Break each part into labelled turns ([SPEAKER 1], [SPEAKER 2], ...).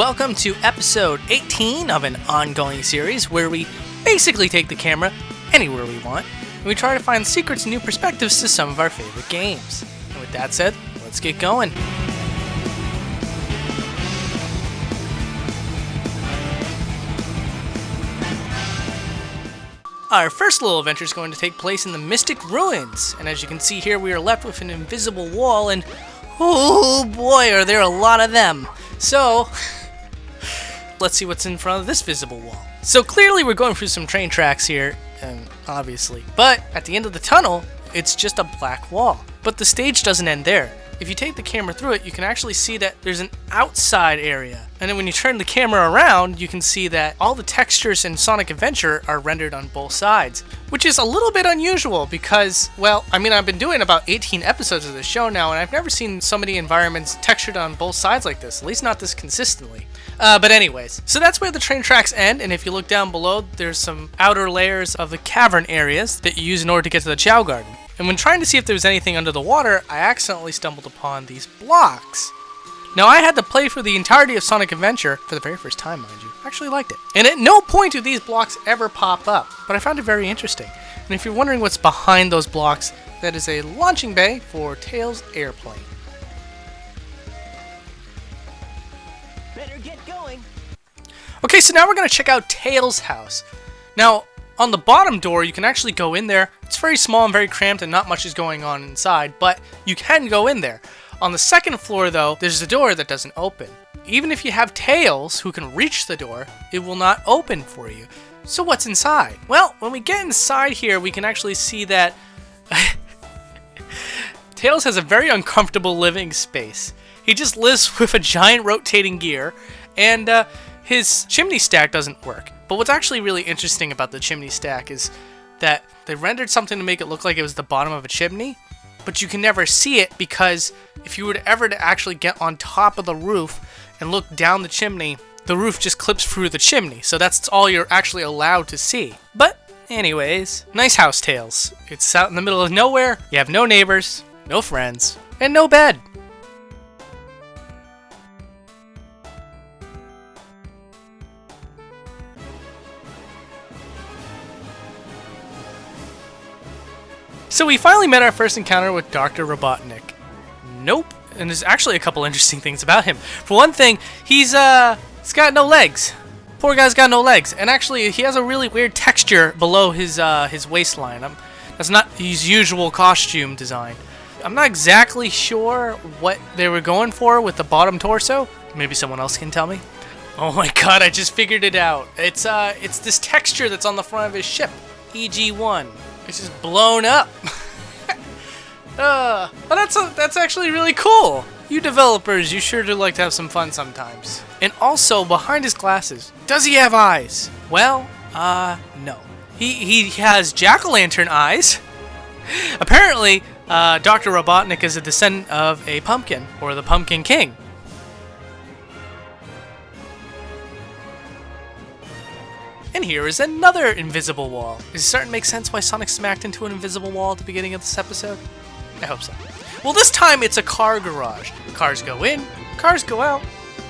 [SPEAKER 1] Welcome to episode 18 of an ongoing series where we basically take the camera anywhere we want and we try to find secrets and new perspectives to some of our favorite games. And with that said, let's get going. Our first little adventure is going to take place in the Mystic Ruins, and as you can see here, we are left with an invisible wall, and oh boy, are there a lot of them. So, let's see what's in front of this visible wall. So clearly we're going through some train tracks here, obviously, but at the end of the tunnel, it's just a black wall. But the stage doesn't end there. If you take the camera through it, you can actually see that there's an outside area. And then when you turn the camera around, you can see that all the textures in Sonic Adventure are rendered on both sides, which is a little bit unusual because, well, I mean, I've been doing about 18 episodes of the show now, and I've never seen so many environments textured on both sides like this, at least not this consistently. But anyways, so that's where the train tracks end, and if you look down below, there's some outer layers of the cavern areas that you use in order to get to the Chow Garden. And when trying to see if there was anything under the water, I accidentally stumbled upon these blocks. Now, I had to play through the entirety of Sonic Adventure for the very first time, mind you. I actually liked it. And at no point do these blocks ever pop up, but I found it very interesting. And if you're wondering what's behind those blocks, that is a launching bay for Tails' airplane.
[SPEAKER 2] Better get going.
[SPEAKER 1] Okay, so now we're going to check out Tails' house. Now, on the bottom door, you can actually go in there. It's very small and very cramped and not much is going on inside, but you can go in there. On the second floor, though, there's a door that doesn't open. Even if you have Tails who can reach the door, it will not open for you. So what's inside? Well, when we get inside here, we can actually see that Tails has a very uncomfortable living space. He just lives with a giant rotating gear, and his chimney stack doesn't work. But what's actually really interesting about the chimney stack is that they rendered something to make it look like it was the bottom of a chimney, but you can never see it because if you were to ever actually get on top of the roof and look down the chimney, the roof just clips through the chimney, so that's all you're actually allowed to see. But anyways, nice house, Tails. It's out in the middle of nowhere, you have no neighbors, no friends, and no bed. So we finally met our first encounter with Dr. Robotnik. Nope. And there's actually a couple interesting things about him. For one thing, he's got no legs. Poor guy's got no legs. And actually, he has a really weird texture below his waistline. That's not his usual costume design. I'm not exactly sure what they were going for with the bottom torso. Maybe someone else can tell me. Oh my god, I just figured it out. It's this texture that's on the front of his ship, EG-1. It's just blown up. That's actually really cool. You developers, you sure do like to have some fun sometimes. And also, behind his glasses, does he have eyes? Well, no. He has jack-o'-lantern eyes. Apparently, Dr. Robotnik is a descendant of a pumpkin, or the Pumpkin King. And here is another invisible wall. Is it starting to make sense why Sonic smacked into an invisible wall at the beginning of this episode? I hope so. Well, this time it's a car garage. Cars go in, cars go out,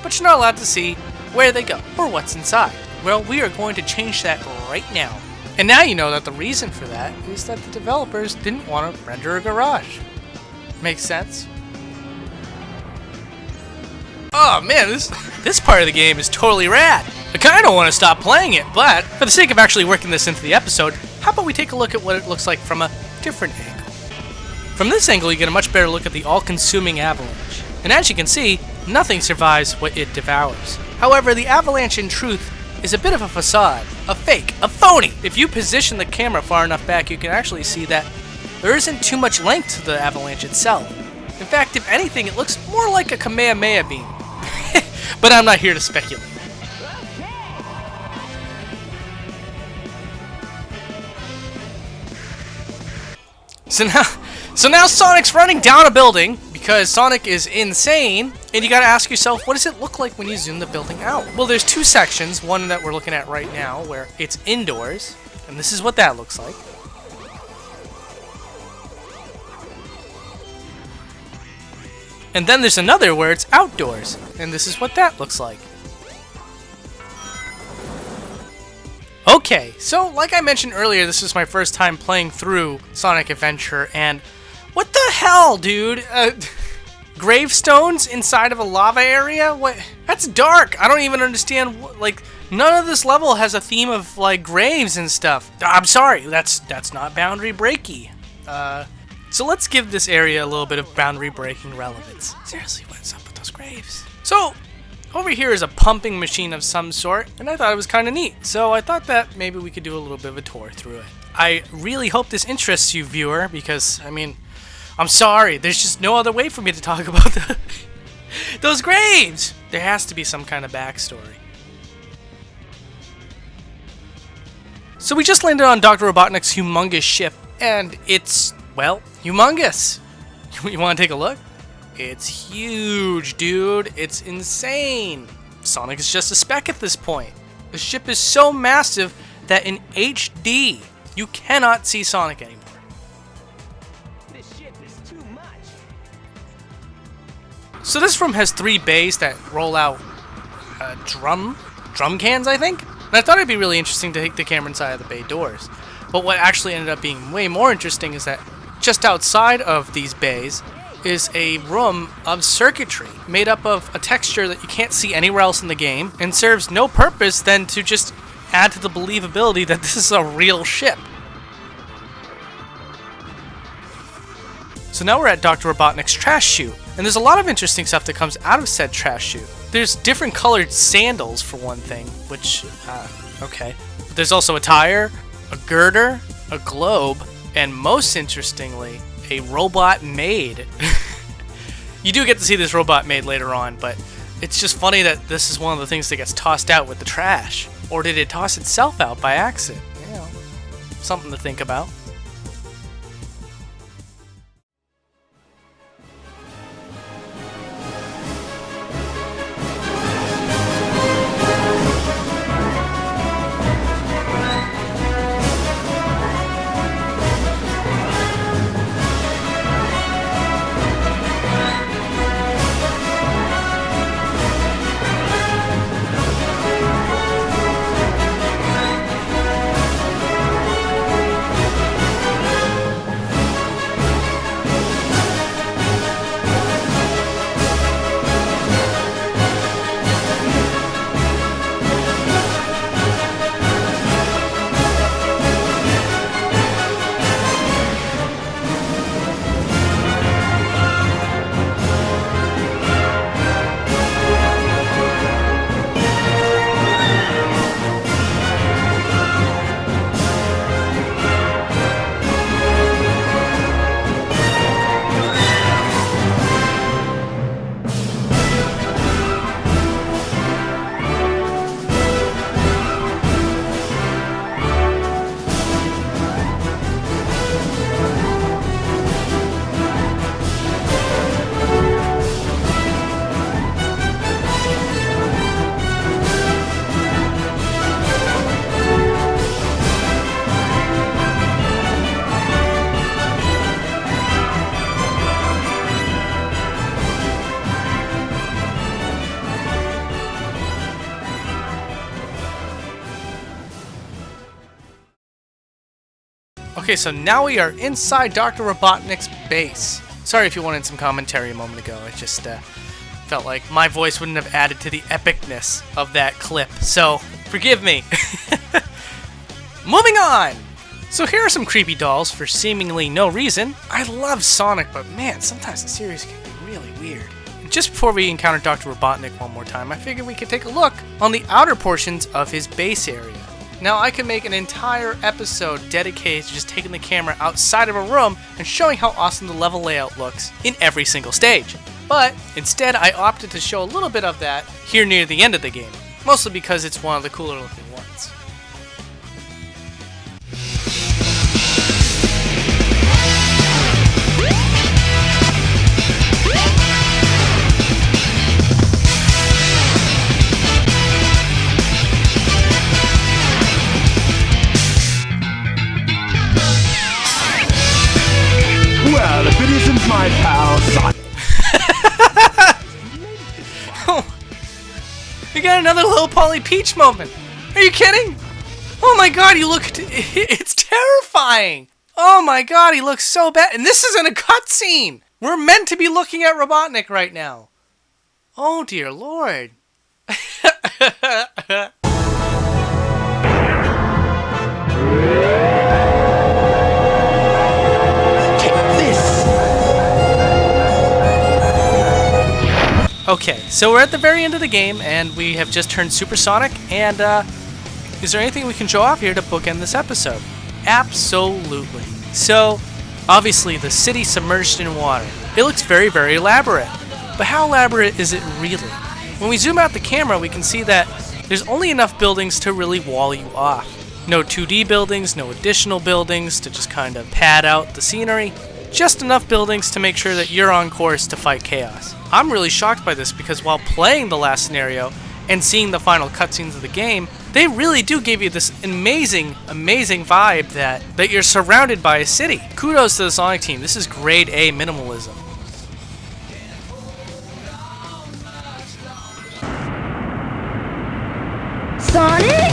[SPEAKER 1] but you're not allowed to see where they go or what's inside. Well, we are going to change that right now. And now you know that the reason for that is that the developers didn't want to render a garage. Makes sense? Oh man, this part of the game is totally rad. I kind of want to stop playing it, but for the sake of actually working this into the episode, how about we take a look at what it looks like from a different angle. From this angle, you get a much better look at the all-consuming avalanche. And as you can see, nothing survives what it devours. However, the avalanche in truth is a bit of a facade, a fake, a phony. If you position the camera far enough back, you can actually see that there isn't too much length to the avalanche itself. In fact, if anything, it looks more like a Kamehameha beam. But I'm not here to speculate. So now Sonic's running down a building because Sonic is insane, and you gotta ask yourself, what does it look like when you zoom the building out? Well, there's two sections, one that we're looking at right now where it's indoors, and this is what that looks like. And then there's another where it's outdoors, and this is what that looks like. Okay, so like I mentioned earlier, this is my first time playing through Sonic Adventure, and what the hell, dude? Gravestones inside of a lava area? What? That's dark. I don't even understand. Like, none of this level has a theme of like graves and stuff. I'm sorry, that's not boundary breaky. So let's give this area a little bit of boundary breaking relevance. Seriously, what's up with those graves? So over here is a pumping machine of some sort, and I thought it was kind of neat. So I thought that maybe we could do a little bit of a tour through it. I really hope this interests you, viewer, because I mean, I'm sorry, there's just no other way for me to talk about those graves! There has to be some kind of backstory. So we just landed on Dr. Robotnik's humongous ship, and it's, well, humongous. You want to take a look? It's huge, dude. It's insane. Sonic is just a speck at this point. The ship is so massive that in HD, you cannot see Sonic anymore. So this room has 3 bays that roll out drum cans, I think? And I thought it'd be really interesting to take the camera inside of the bay doors. But what actually ended up being way more interesting is that just outside of these bays is a room of circuitry made up of a texture that you can't see anywhere else in the game and serves no purpose than to just add to the believability that this is a real ship. So now we're at Dr. Robotnik's trash chute, and there's a lot of interesting stuff that comes out of said trash chute. There's different colored sandals, for one thing, which, okay. But there's also a tire, a girder, a globe, and most interestingly, a robot maid. You do get to see this robot maid later on, but it's just funny that this is one of the things that gets tossed out with the trash. Or did it toss itself out by accident? You know, something to think about. Okay, so now we are inside Dr. Robotnik's base. Sorry if you wanted some commentary a moment ago. It just felt like my voice wouldn't have added to the epicness of that clip. So, forgive me. Moving on! So here are some creepy dolls for seemingly no reason. I love Sonic, but man, sometimes the series can be really weird. Just before we encounter Dr. Robotnik one more time, I figured we could take a look on the outer portions of his base area. Now, I could make an entire episode dedicated to just taking the camera outside of a room and showing how awesome the level layout looks in every single stage. But instead, I opted to show a little bit of that here near the end of the game, mostly because it's one of the cooler looking ones.
[SPEAKER 3] Well, if it isn't my pal, Sonic.
[SPEAKER 1] Oh, we got another Low Poly Peach moment. Are you kidding? Oh my god, it's terrifying! Oh my god, he looks so bad. And this isn't a cutscene! We're meant to be looking at Robotnik right now. Oh dear lord. Okay, so we're at the very end of the game, and we have just turned supersonic, and is there anything we can show off here to bookend this episode? Absolutely. So, obviously, the city submerged in water. It looks very, very elaborate. But how elaborate is it really? When we zoom out the camera, we can see that there's only enough buildings to really wall you off. No 2D buildings, no additional buildings to just kind of pad out the scenery. Just enough buildings to make sure that you're on course to fight chaos. I'm really shocked by this because while playing the last scenario and seeing the final cutscenes of the game, they really do give you this amazing, amazing vibe that you're surrounded by a city. Kudos to the Sonic team. This is grade A minimalism.
[SPEAKER 4] Sonic?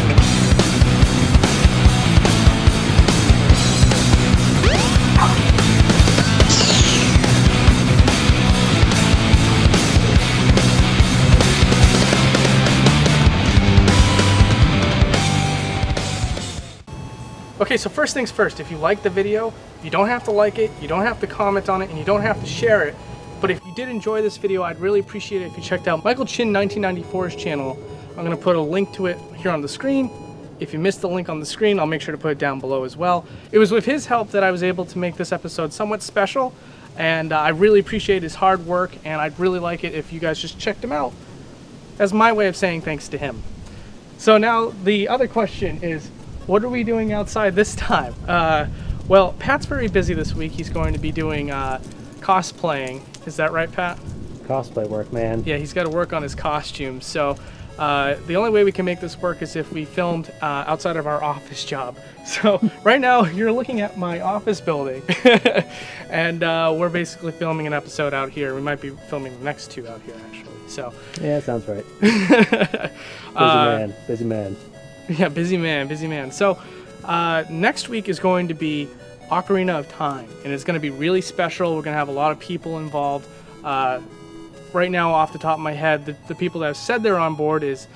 [SPEAKER 1] Okay, so first things first, if you like the video, you don't have to like it, you don't have to comment on it, and you don't have to share it. But if you did enjoy this video, I'd really appreciate it if you checked out Michael Chin 1994's channel. I'm going to put a link to it here on the screen. If you missed the link on the screen, I'll make sure to put it down below as well. It was with his help that I was able to make this episode somewhat special, and I really appreciate his hard work, and I'd really like it if you guys just checked him out. That's my way of saying thanks to him. So now the other question is, what are we doing outside this time? Well, Pat's very busy this week. He's going to be doing cosplaying. Is that right, Pat?
[SPEAKER 5] Cosplay work, man.
[SPEAKER 1] Yeah, he's got to work on his costumes. So the only way we can make this work is if we filmed outside of our office job. So right now you're looking at my office building, and we're basically filming an episode out here. We might be filming the next two out here, actually. So
[SPEAKER 5] yeah, sounds right. Busy man.
[SPEAKER 1] Yeah, busy man. So next week is going to be Ocarina of Time, and it's going to be really special. We're going to have a lot of people involved. Right now, off the top of my head, the people that have said they're on board is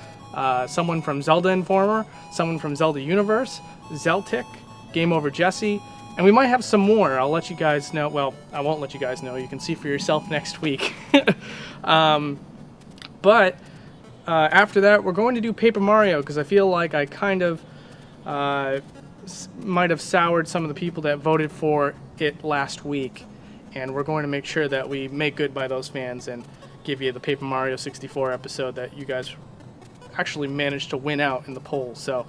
[SPEAKER 1] someone from Zelda Informer, someone from Zelda Universe, Zeltic, Game Over Jesse, and we might have some more. I'll let you guys know. Well, I won't let you guys know. You can see for yourself next week. But after that, we're going to do Paper Mario because I feel like I kind of might have soured some of the people that voted for it last week. And we're going to make sure that we make good by those fans and give you the Paper Mario 64 episode that you guys actually managed to win out in the poll. So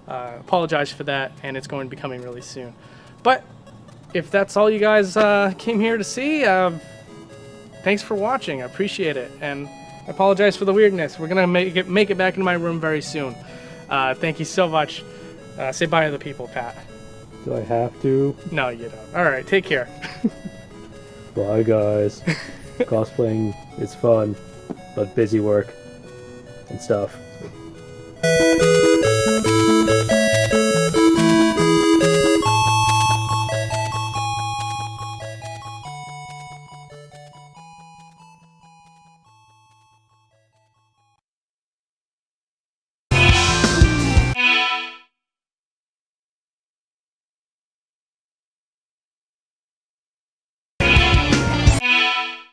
[SPEAKER 1] apologize for that, and it's going to be coming really soon. But if that's all you guys came here to see, thanks for watching. I appreciate it. And I apologize for the weirdness. We're going to make it back into my room very soon. Thank you so much. Say bye to the people, Pat.
[SPEAKER 5] Do I have to?
[SPEAKER 1] No, you don't. All right, take care.
[SPEAKER 5] Bye, guys. Cosplaying is fun, but busy work and stuff.